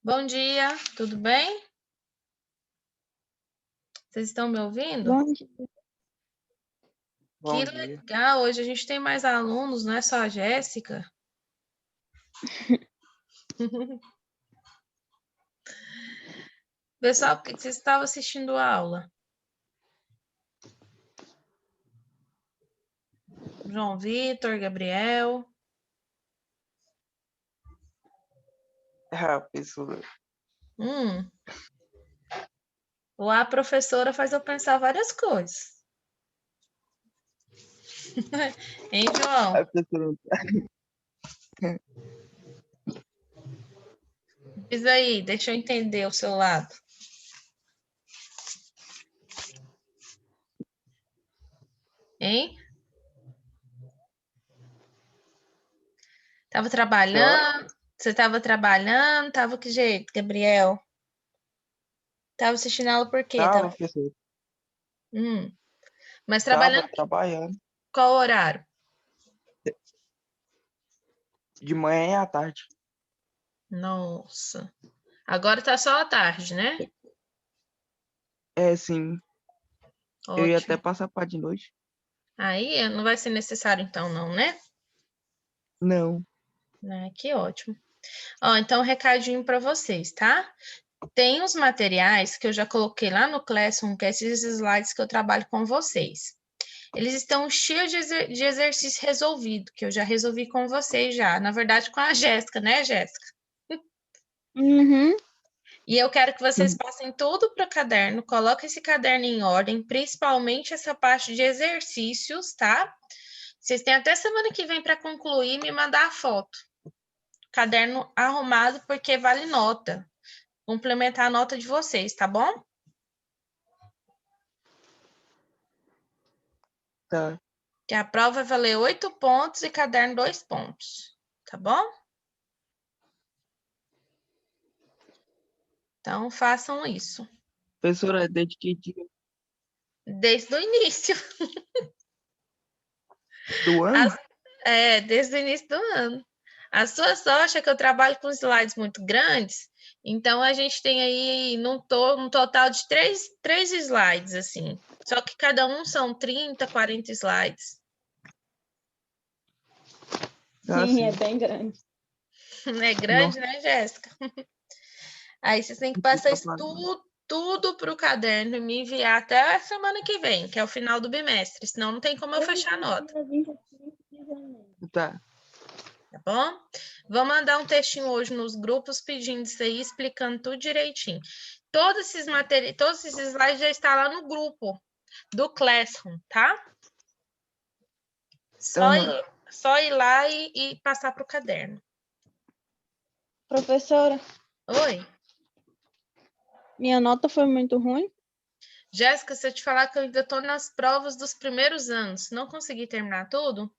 Bom dia, tudo bem? Vocês estão me ouvindo? Bom dia. Que Bom dia. legal, hoje a gente tem mais alunos, não é só a Jéssica. Pessoal, por que vocês estavam assistindo a aula? João Vitor, Gabriel. Professora. Lá a professora faz eu pensar várias coisas. Hein, João? A professora. Diz aí, deixa eu entender o seu lado. Hein? Tava trabalhando? Você estava trabalhando? Tava que jeito, Gabriel? Tava assistindo a aula por quê? Tava, professor. Mas trabalhando Tava trabalhando. qual horário? De manhã e à tarde. Nossa. Agora tá só à tarde, né? É, sim. Eu ia até Ótimo. passar para de noite. Aí não vai ser necessário então, não, né? Não. Que ótimo. Ó, então, um recadinho para vocês, tá? Tem os materiais que eu já coloquei lá no Classroom, que é esses slides que eu trabalho com vocês. Eles estão cheios de exercício resolvido, que eu já resolvi com vocês já. Na verdade, com a Jéssica, né, Jéssica? Uhum. E eu quero que vocês passem tudo para o caderno, coloquem esse caderno em ordem, principalmente essa parte de exercícios, tá? Vocês têm até semana que vem para concluir e me mandar a foto. Caderno arrumado, porque vale nota. Complementar a nota de vocês, tá bom? Tá. Que a prova vai valer 8 pontos e caderno 2 pontos, tá bom? Então, façam isso. Professora, desde que dia Desde o início. do ano? Desde o início do ano. A sua sorte é que eu trabalho com slides muito grandes, então a gente tem aí um total de três slides, assim. Só que cada um são 30, 40 slides. Sim, é bem grande. É grande, né, Jéssica? Aí vocês têm que passar isso tudo para o caderno e me enviar até a semana que vem, que é o final do bimestre, senão não tem como eu fechar a nota. Tá. Tá bom? Vou mandar um textinho hoje nos grupos pedindo isso aí, explicando tudo direitinho. Todos esses materiais, todos esses slides já estão lá no grupo do Classroom, tá? Só ir lá e passar para o caderno. Professora, Oi? minha nota foi muito ruim? Jéssica, se eu te falar que eu ainda estou nas provas dos primeiros anos, não consegui terminar tudo,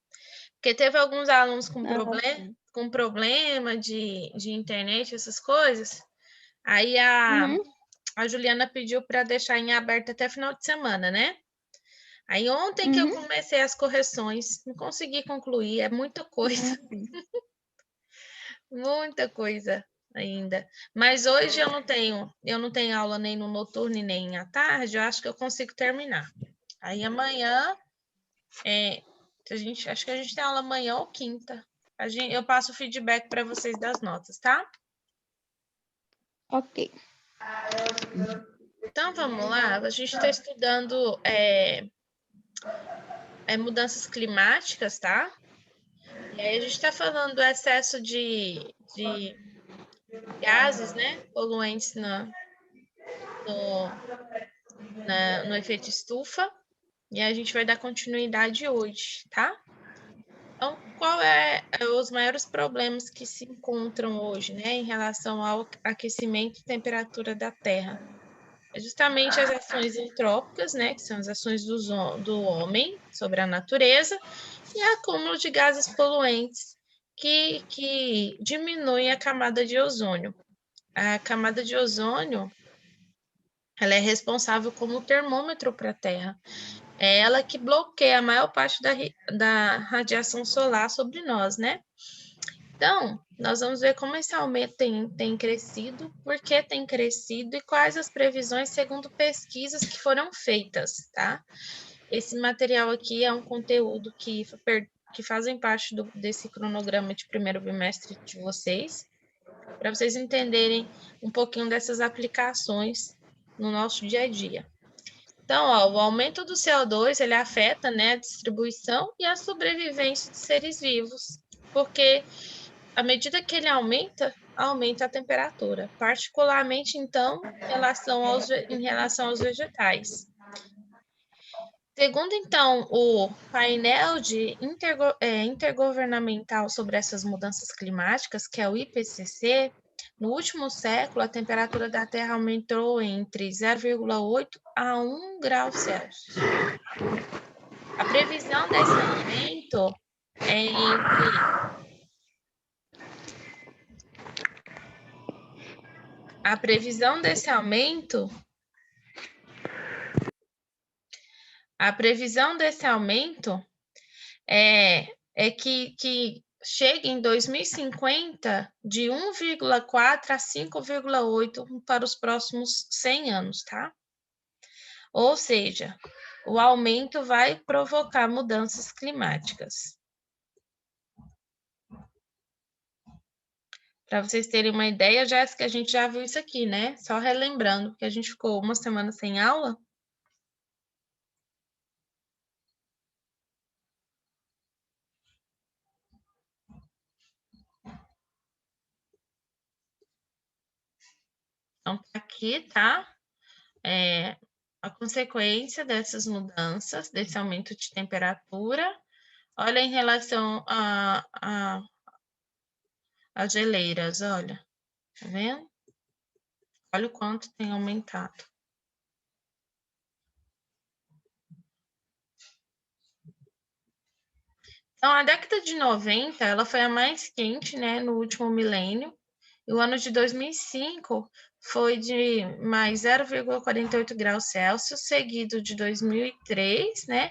porque teve alguns alunos com problema de internet, essas coisas. Aí a Juliana pediu para deixar em aberto até final de semana, né? Aí ontem que eu comecei as correções, não consegui concluir, é muita coisa. Muita coisa ainda. Mas hoje eu não tenho aula nem no noturno e nem à tarde, eu acho que eu consigo terminar. Aí amanhã, acho que a gente tem aula amanhã ou quinta. Eu passo o feedback para vocês das notas, tá? Ok. Então vamos lá, a gente está estudando mudanças climáticas, tá? E aí a gente está falando do excesso de gases, né, poluentes no efeito estufa, e a gente vai dar continuidade hoje, tá? Então, qual é os maiores problemas que se encontram hoje, né, em relação ao aquecimento e temperatura da Terra? É justamente as ações antrópicas, né, que são as ações do homem sobre a natureza, e acúmulo de gases poluentes que diminuem a camada de ozônio. A camada de ozônio, ela é responsável como termômetro para a Terra. É ela que bloqueia a maior parte da radiação solar sobre nós, né? Então, nós vamos ver como esse aumento tem crescido, por que tem crescido e quais as previsões segundo pesquisas que foram feitas, tá? Esse material aqui é um conteúdo que fazem parte desse cronograma de primeiro bimestre de vocês, para vocês entenderem um pouquinho dessas aplicações no nosso dia a dia. Então, ó, o aumento do CO2, ele afeta, né, a distribuição e a sobrevivência de seres vivos, porque à medida que ele aumenta a temperatura, particularmente, então, em relação aos vegetais. Segundo, então, o painel intergovernamental sobre essas mudanças climáticas, que é o IPCC, no último século, a temperatura da Terra aumentou entre 0,8 a 1 grau Celsius. A previsão desse aumento é entre... A previsão desse aumento é que chegue em 2050 de 1,4 a 5,8 para os próximos 100 anos, tá? Ou seja, o aumento vai provocar mudanças climáticas. Para vocês terem uma ideia, Jéssica, a gente já viu isso aqui, né? Só relembrando, porque a gente ficou uma semana sem aula. Então, tá aqui, tá? A consequência dessas mudanças, desse aumento de temperatura. Olha em relação às geleiras, olha. Tá vendo? Olha o quanto tem aumentado. Então, a década de 90, ela foi a mais quente, né, no último milênio. E o ano de 2005 foi de mais 0,48 graus Celsius, seguido de 2003, né,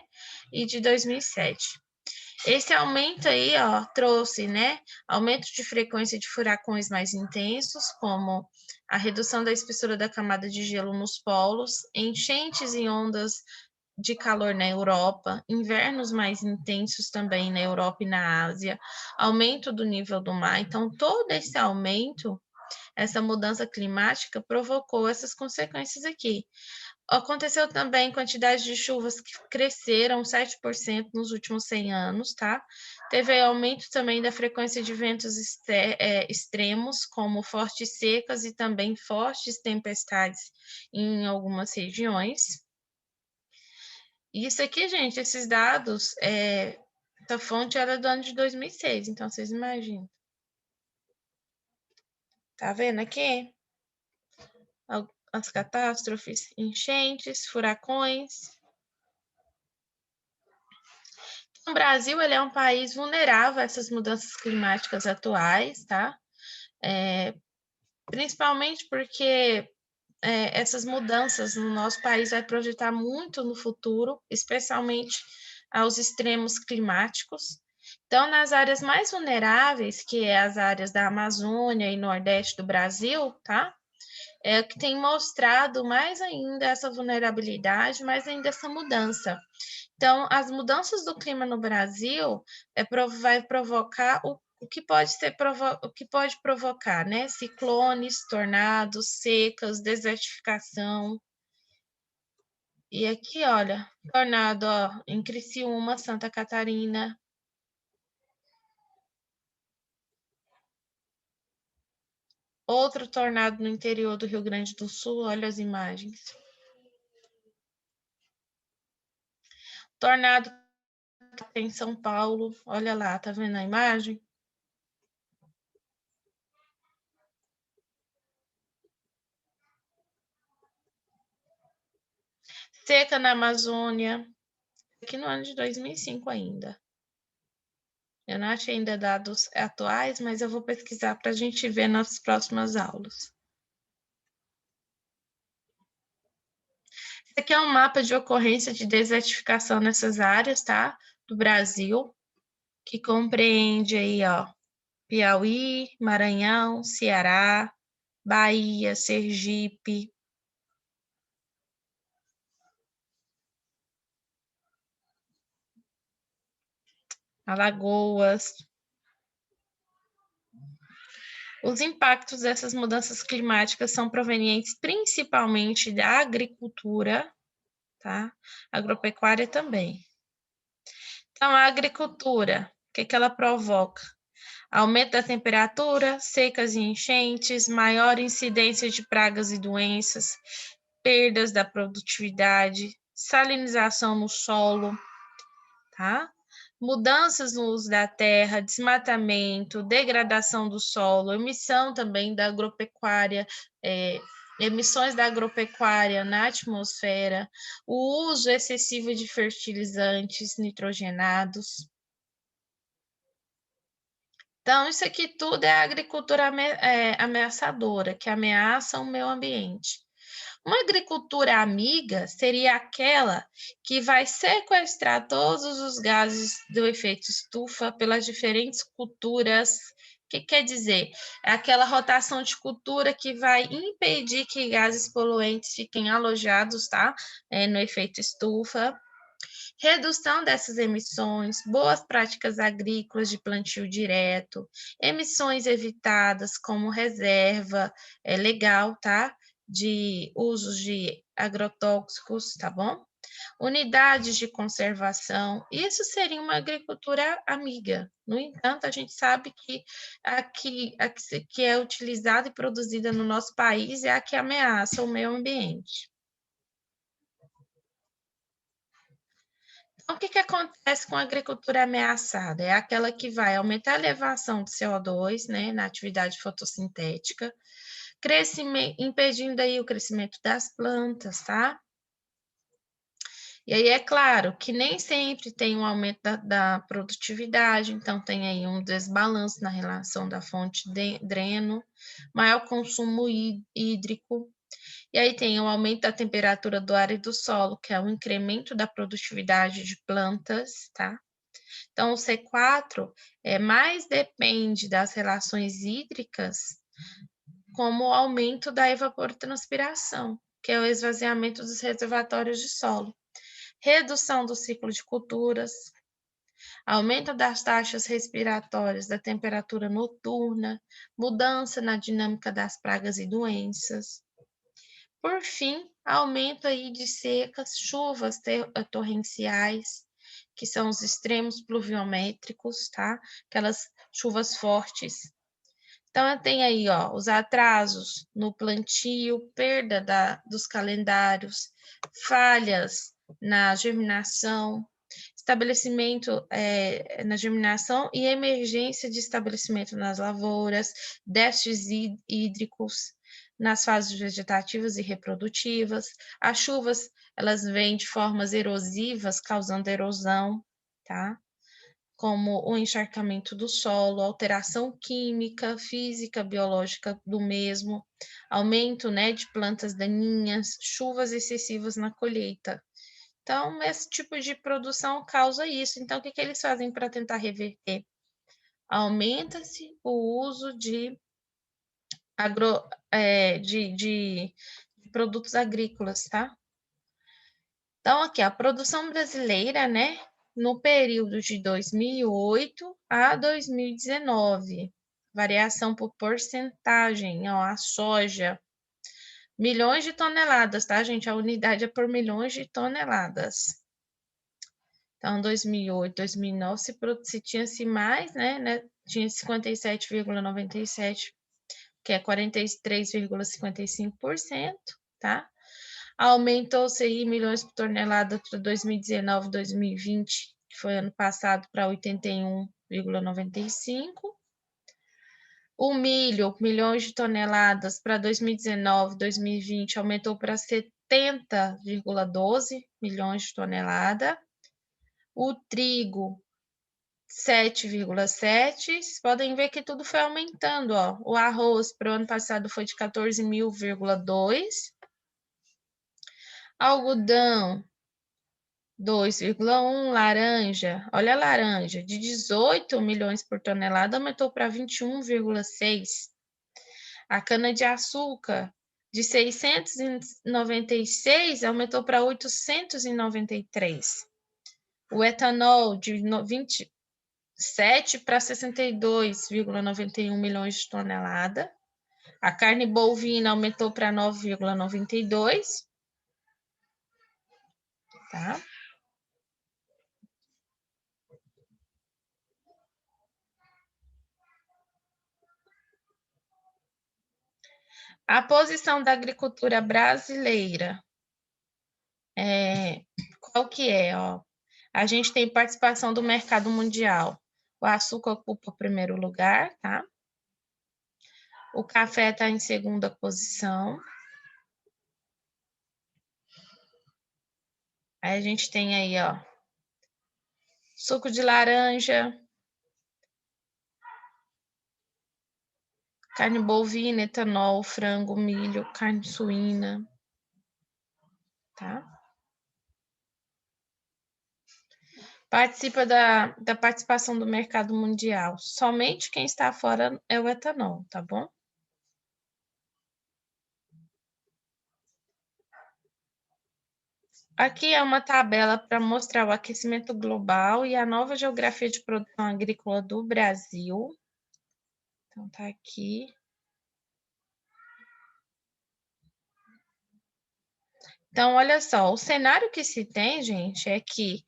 e de 2007. Esse aumento aí, ó, trouxe, né, aumento de frequência de furacões mais intensos, como a redução da espessura da camada de gelo nos polos, enchentes e ondas de calor na Europa, invernos mais intensos também na Europa e na Ásia, aumento do nível do mar. Então, todo esse aumento, essa mudança climática provocou essas consequências aqui. Aconteceu também quantidade de chuvas que cresceram 7% nos últimos 100 anos, tá? Teve aumento também da frequência de ventos extremos, como fortes secas e também fortes tempestades em algumas regiões. Isso aqui, gente, esses dados, essa fonte era do ano de 2006, então vocês imaginam. Tá vendo aqui? As catástrofes, enchentes, furacões. O Brasil, ele é um país vulnerável a essas mudanças climáticas atuais, tá? Principalmente porque essas mudanças no nosso país vai projetar muito no futuro, especialmente aos extremos climáticos. Então, nas áreas mais vulneráveis, que é as áreas da Amazônia e Nordeste do Brasil, tá? É o que tem mostrado mais ainda essa vulnerabilidade, mais ainda essa mudança. Então, as mudanças do clima no Brasil vai provocar o que pode provocar, né? Ciclones, tornados, secas, desertificação. E aqui, olha, tornado, ó, em Criciúma, Santa Catarina. Outro tornado no interior do Rio Grande do Sul, olha as imagens. Tornado em São Paulo, olha lá, tá vendo a imagem? Seca na Amazônia, aqui no ano de 2005 ainda. Eu não achei ainda dados atuais, mas eu vou pesquisar para a gente ver nas próximas aulas. Esse aqui é um mapa de ocorrência de desertificação nessas áreas, tá? Do Brasil, que compreende aí, ó, Piauí, Maranhão, Ceará, Bahia, Sergipe, Alagoas. Os impactos dessas mudanças climáticas são provenientes principalmente da agricultura, tá? Agropecuária também. Então, a agricultura, o que ela provoca? Aumento da temperatura, secas e enchentes, maior incidência de pragas e doenças, perdas da produtividade, salinização no solo, tá? Mudanças no uso da terra, desmatamento, degradação do solo, emissão também da agropecuária, emissões da agropecuária na atmosfera, o uso excessivo de fertilizantes nitrogenados. Então, isso aqui tudo é a agricultura ameaçadora, que ameaça o meio ambiente. Uma agricultura amiga seria aquela que vai sequestrar todos os gases do efeito estufa pelas diferentes culturas. O que quer dizer? É aquela rotação de cultura que vai impedir que gases poluentes fiquem alojados, tá? No efeito estufa. Redução dessas emissões, boas práticas agrícolas de plantio direto, emissões evitadas como reserva legal, tá? De usos de agrotóxicos, tá bom? Unidades de conservação, isso seria uma agricultura amiga. No entanto, a gente sabe que a que é utilizada e produzida no nosso país é a que ameaça o meio ambiente. Então, o que acontece com a agricultura ameaçada? É aquela que vai aumentar a elevação de CO2, né, na atividade fotossintética, impedindo aí o crescimento das plantas, tá? E aí é claro que nem sempre tem um aumento da produtividade, então tem aí um desbalanço na relação da fonte dreno, maior consumo hídrico, e aí tem o aumento da temperatura do ar e do solo, que é o incremento da produtividade de plantas, tá? Então, o C4 mais depende das relações hídricas, como o aumento da evapotranspiração, que é o esvaziamento dos reservatórios de solo, redução do ciclo de culturas, aumento das taxas respiratórias da temperatura noturna, mudança na dinâmica das pragas e doenças. Por fim, aumento aí de secas, chuvas torrenciais, que são os extremos pluviométricos, tá? Aquelas chuvas fortes. Então, tem aí, ó, os atrasos no plantio, perda dos calendários, falhas na germinação, estabelecimento na germinação e emergência de estabelecimento nas lavouras, déficits hídricos nas fases vegetativas e reprodutivas. As chuvas, elas vêm de formas erosivas, causando erosão, tá? Como o encharcamento do solo, alteração química, física, biológica do mesmo, aumento, né, de plantas daninhas, chuvas excessivas na colheita. Então, esse tipo de produção causa isso. Então, o que eles fazem para tentar reverter? Aumenta-se o uso de produtos agrícolas, tá? Então, aqui, a produção brasileira, né, no período de 2008 a 2019, variação por porcentagem, ó, a soja, milhões de toneladas, tá, gente? A unidade é por milhões de toneladas. Então, 2008, 2009, se tinha-se mais, né, tinha 57,97%, que é 43,55%, tá? Aumentou-se aí milhões por tonelada para 2019, 2020, que foi ano passado, para 81,95%. O milho, milhões de toneladas para 2019, 2020, aumentou para 70,12 milhões de toneladas. O trigo, 7,7. Vocês podem ver que tudo foi aumentando, ó. O arroz para o ano passado foi de 14.000,2. Algodão, 2,1. Laranja, olha a laranja, de 18 milhões por tonelada aumentou para 21,6. A cana-de-açúcar, de 696 aumentou para 893. O etanol, de 27 para 62,91 milhões de tonelada. A carne bovina aumentou para 9,92. Tá? A posição da agricultura brasileira, qual que é? Ó? A gente tem participação do mercado mundial. O açúcar ocupa o primeiro lugar, tá? O café está em segunda posição. Aí a gente tem aí, ó, suco de laranja, carne bovina, etanol, frango, milho, carne suína, tá? Participa da participação do mercado mundial. Somente quem está fora é o etanol, tá bom? Aqui é uma tabela para mostrar o aquecimento global e a nova geografia de produção agrícola do Brasil. Então, tá aqui. Então, olha só, o cenário que se tem, gente, é que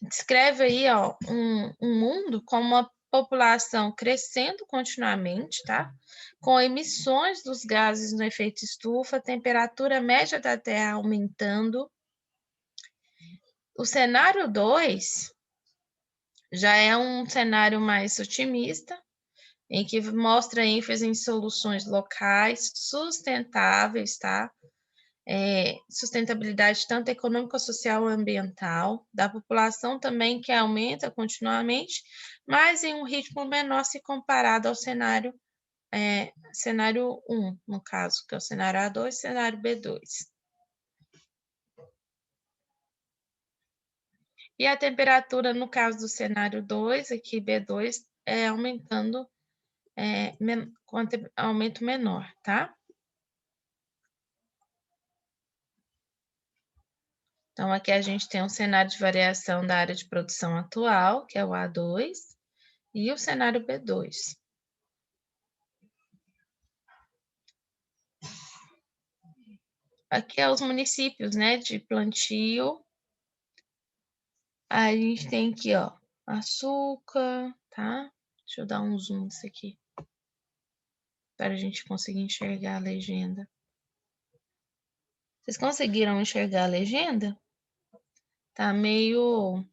descreve aí, ó, um mundo com uma população crescendo continuamente, tá? Com emissões dos gases no efeito estufa, temperatura média da Terra aumentando. O cenário 2 já é um cenário mais otimista, em que mostra ênfase em soluções locais, sustentáveis, tá? Sustentabilidade tanto econômica, social e ambiental, da população também que aumenta continuamente, mas em um ritmo menor se comparado ao cenário 1, no caso, que é o cenário A2 e cenário B2. E a temperatura, no caso do cenário 2, aqui B2, aumentando com aumento menor, tá? Então, aqui a gente tem um cenário de variação da área de produção atual, que é o A2, e o cenário B2. Aqui é os municípios, né, de plantio. Aí a gente tem aqui, ó, açúcar, tá? Deixa eu dar um zoom nisso aqui, para a gente conseguir enxergar a legenda. Vocês conseguiram enxergar a legenda? Tá meio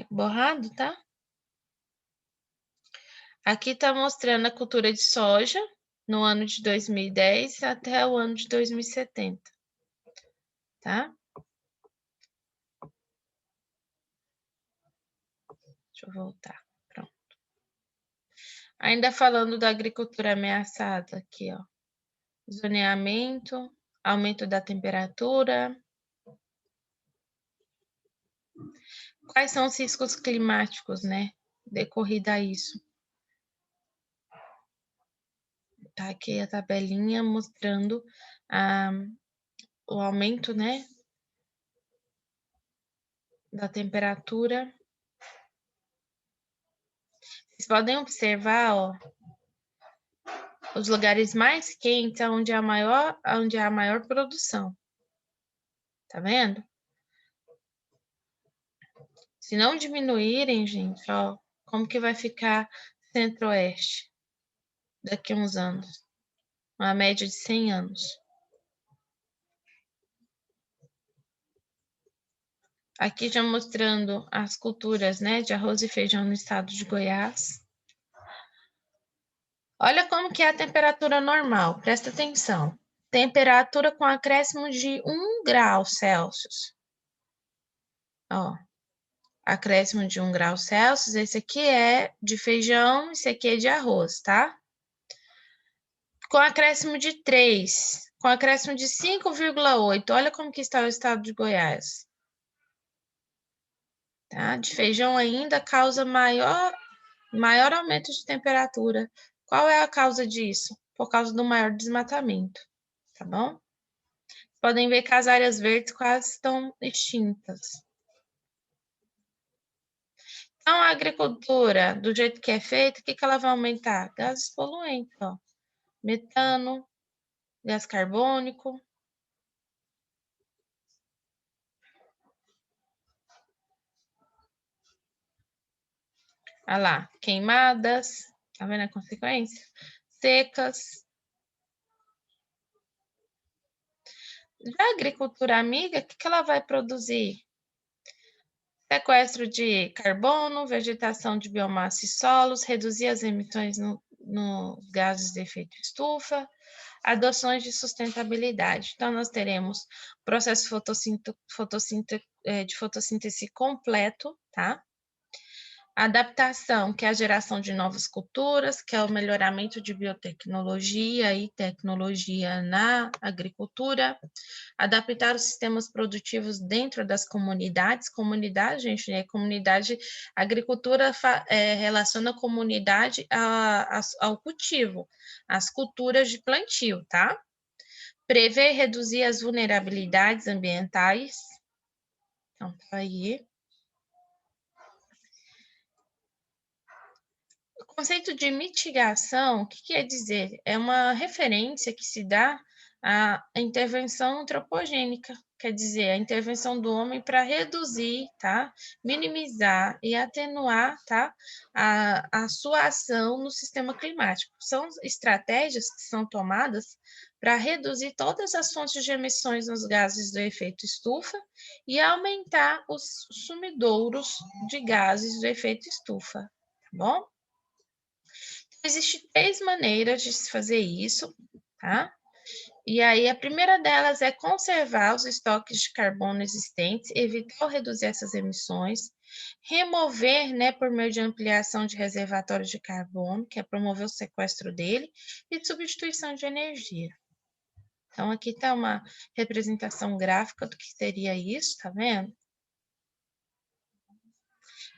borrado, tá? Aqui tá mostrando a cultura de soja no ano de 2010 até o ano de 2070, tá? Deixa eu voltar, pronto. Ainda falando da agricultura ameaçada aqui, ó. Zoneamento, aumento da temperatura. Quais são os riscos climáticos, né? Decorrida a isso. Tá aqui a tabelinha mostrando o aumento, né? Da temperatura. Vocês podem observar, ó, os lugares mais quentes onde há a maior produção. Tá vendo? Se não diminuírem, gente, ó, como que vai ficar Centro-Oeste daqui a uns anos? Uma média de 100 anos. Aqui já mostrando as culturas, né, de arroz e feijão no estado de Goiás. Olha como que é a temperatura normal, presta atenção. Temperatura com acréscimo de 1 grau Celsius. Ó, acréscimo de 1 grau Celsius, esse aqui é de feijão, esse aqui é de arroz, tá? Com acréscimo de 3, com acréscimo de 5,8. Olha como que está o estado de Goiás. Tá? De feijão ainda causa maior aumento de temperatura. Qual é a causa disso? Por causa do maior desmatamento, tá bom? Podem ver que as áreas verdes quase estão extintas. Então, a agricultura, do jeito que é feita, o que ela vai aumentar? Gases poluentes, ó. Metano, gás carbônico. Olha lá, queimadas, tá vendo a consequência? Secas. Já a agricultura amiga, o que ela vai produzir? Sequestro de carbono, vegetação de biomassa e solos, reduzir as emissões nos gases de efeito estufa, adoções de sustentabilidade. Então, nós teremos processo de fotossíntese completo, tá? Adaptação, que é a geração de novas culturas, que é o melhoramento de biotecnologia e tecnologia na agricultura. Adaptar os sistemas produtivos dentro das comunidades. Comunidade, gente, comunidade, agricultura relaciona a comunidade ao cultivo, às culturas de plantio, tá? Prever e reduzir as vulnerabilidades ambientais. Então, tá aí. O conceito de mitigação, o que quer dizer? É uma referência que se dá à intervenção antropogênica, quer dizer, a intervenção do homem para reduzir, tá? Minimizar e atenuar, tá? A sua ação no sistema climático. São estratégias que são tomadas para reduzir todas as fontes de emissões nos gases do efeito estufa e aumentar os sumidouros de gases do efeito estufa, tá bom? Existem 3 maneiras de se fazer isso, tá? E aí, a primeira delas é conservar os estoques de carbono existentes, evitar ou reduzir essas emissões, remover, né, por meio de ampliação de reservatórios de carbono, que é promover o sequestro dele, e de substituição de energia. Então, aqui está uma representação gráfica do que seria isso, tá vendo?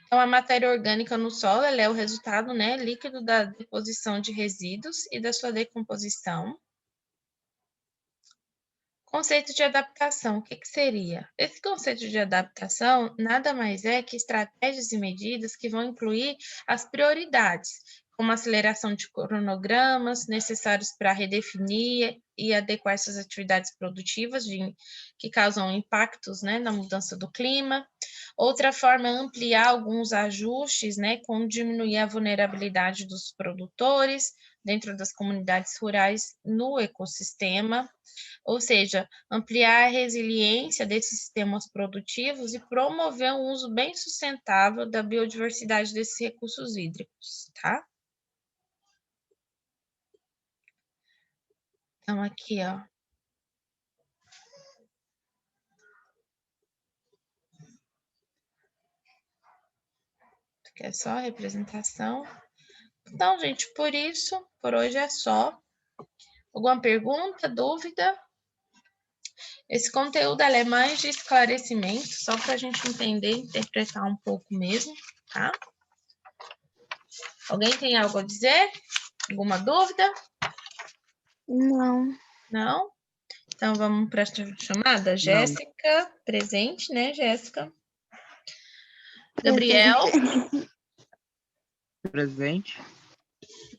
Então, a matéria orgânica no solo, ela é o resultado, né, líquido da deposição de resíduos e da sua decomposição. Conceito de adaptação, o que seria? Esse conceito de adaptação nada mais é que estratégias e medidas que vão incluir as prioridades, como aceleração de cronogramas necessários para redefinir e adequar essas atividades produtivas que causam impactos, né, na mudança do clima. Outra forma é ampliar alguns ajustes, né, como diminuir a vulnerabilidade dos produtores dentro das comunidades rurais no ecossistema, ou seja, ampliar a resiliência desses sistemas produtivos e promover um uso bem sustentável da biodiversidade desses recursos hídricos, tá? Então, aqui, ó. Aqui é só a representação. Então, gente, por hoje é só. Alguma pergunta, dúvida? Esse conteúdo é mais de esclarecimento, só para a gente entender, interpretar um pouco mesmo, tá? Alguém tem algo a dizer? Alguma dúvida? Não. Não? Então, vamos para a chamada. Jéssica, presente, né, Jéssica? Gabriel. Presente.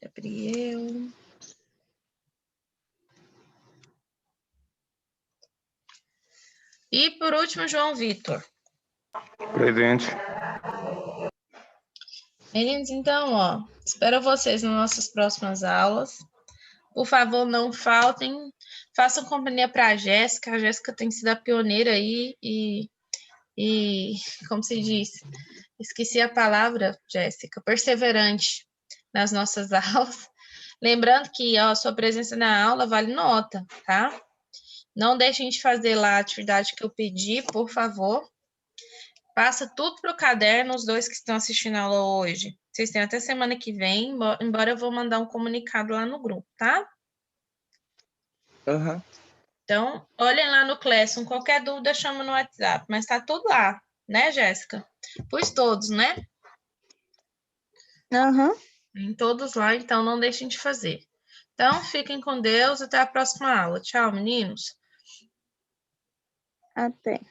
Gabriel. E, por último, João Vitor. Presente. Meninos, então, ó, espero vocês nas nossas próximas aulas. Por favor, não faltem. Façam companhia para a Jéssica. A Jéssica tem sido a pioneira aí e, como se diz, esqueci a palavra, Jéssica, perseverante nas nossas aulas. Lembrando que a sua presença na aula vale nota, tá? Não deixem de fazer lá a atividade que eu pedi, por favor. Passa tudo para o caderno, os 2 que estão assistindo a aula hoje. Vocês têm até semana que vem, embora eu vou mandar um comunicado lá no grupo, tá? Aham. Então, olhem lá no Classroom, qualquer dúvida chama no WhatsApp, mas tá tudo lá, né, Jéssica? Pus todos, né? Aham. Em todos lá, então não deixem de fazer. Então, fiquem com Deus, até a próxima aula. Tchau, meninos. Até.